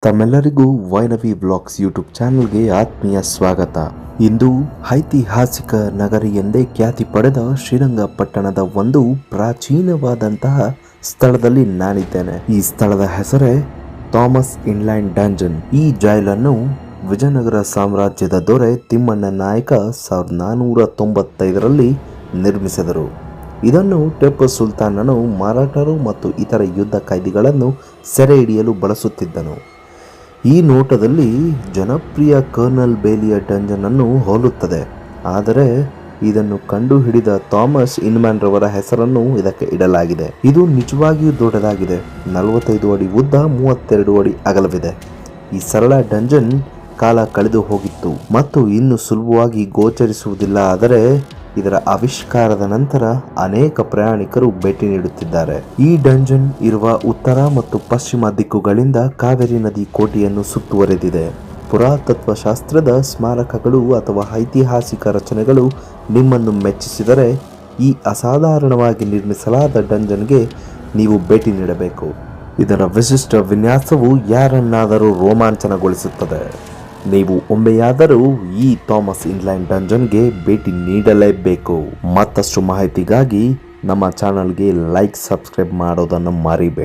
ತಮ್ಮೆಲ್ಲರಿಗೂ ವೈನವಿ vlogs YouTube ಚಾನೆಲ್ಗೆ ಆತ್ಮೀಯ ಸ್ವಾಗತ. ಇಂದು ಐತಿಹಾಸಿಕ ನಗರಿ ಎಂದೇ ಖ್ಯಾತಿ ಪಡೆದ ಶ್ರೀರಂಗಪಟ್ಟಣದ ಒಂದು ಪ್ರಾಚೀನವಾದಂತಹ ಸ್ಥಳದಲ್ಲಿ ನಾನಿದ್ದೇನೆ. ಈ ಸ್ಥಳದ ಹೆಸರೇ ಥಾಮಸ್ ಇನ್ಲ್ಯಾಂಡ್ ಡಂಜನ್. ಈ ಜೈಲನ್ನು ವಿಜಯನಗರ ಸಾಮ್ರಾಜ್ಯದ ದೊರೆ ತಿಮ್ಮಣ್ಣ ನಾಯಕ 1495ರಲ್ಲಿ ನಿರ್ಮಿಸಿದರು. ಇದನ್ನು ಟಿಪ್ಪು ಸುಲ್ತಾನನು ಮರಾಠರು ಮತ್ತು ಇತರ ಯುದ್ಧ ಖೈದಿಗಳನ್ನು ಸೆರೆ ಹಿಡಿಯಲು ಬಳಸುತ್ತಿದ್ದನು. ಈ ನೋಟದಲ್ಲಿ ಜನಪ್ರಿಯ ಕರ್ನಲ್ ಬೇಲಿಯ ಡಂಜನ್ ಅನ್ನು ಹೋಲುತ್ತದೆ. ಆದರೆ ಇದನ್ನು ಕಂಡುಹಿಡಿದ ಥಾಮಸ್ ಇನ್ಮ್ಯಾನ್ ರವರ ಹೆಸರನ್ನು ಇದಕ್ಕೆ ಇಡಲಾಗಿದೆ. ಇದು ನಿಜವಾಗಿಯೂ ದೊಡ್ಡದಾಗಿದೆ. 45 ಅಡಿ ಉದ್ದ, 32 ಅಡಿ ಅಗಲವಿದೆ. ಈ ಸರಳ ಡಂಜನ್ ಕಾಲ ಕಳೆದು ಹೋಗಿತ್ತು ಮತ್ತು ಇನ್ನು ಸುಲಭವಾಗಿ ಗೋಚರಿಸುವುದಿಲ್ಲ. ಆದರೆ ಇದರ ಆವಿಷ್ಕಾರದ ನಂತರ ಅನೇಕ ಪ್ರಯಾಣಿಕರು ಭೇಟಿ ನೀಡುತ್ತಿದ್ದಾರೆ. ಈ ಡಂಜನ್ ಇರುವ ಉತ್ತರ ಮತ್ತು ಪಶ್ಚಿಮ ದಿಕ್ಕುಗಳಿಂದ ಕಾವೇರಿ ನದಿ ಕೋಟೆಯನ್ನು ಸುತ್ತುವರೆದಿದೆ. ಪುರಾತತ್ವ ಶಾಸ್ತ್ರದ ಸ್ಮಾರಕಗಳು ಅಥವಾ ಐತಿಹಾಸಿಕ ರಚನೆಗಳು ನಿಮ್ಮನ್ನು ಮೆಚ್ಚಿಸಿದರೆ ಈ ಅಸಾಧಾರಣವಾಗಿ ನಿರ್ಮಿಸಲಾದ ಡಂಜನ್ಗೆ ನೀವು ಭೇಟಿ ನೀಡಬೇಕು. ಇದರ ವಿಶಿಷ್ಟ ವಿನ್ಯಾಸವು ಯಾರನ್ನಾದರೂ ರೋಮಾಂಚನಗೊಳಿಸುತ್ತದೆ. ನೀವು ಒಮ್ಮೆಯಾದರೂ ಈ ಥಾಮಸ್ ಇನ್ಲ್ಯಾಂಡ್ ಡಂಜನ್ಗೆ ಭೇಟಿ ನೀಡಲೇಬೇಕು. ಮತ್ತಷ್ಟು ಮಾಹಿತಿಗಾಗಿ ನಮ್ಮ ಚಾನಲ್ಗೆ ಲೈಕ್, ಸಬ್ಸ್ಕ್ರೈಬ್ ಮಾಡೋದನ್ನು ಮರಿಬೇಡಿ.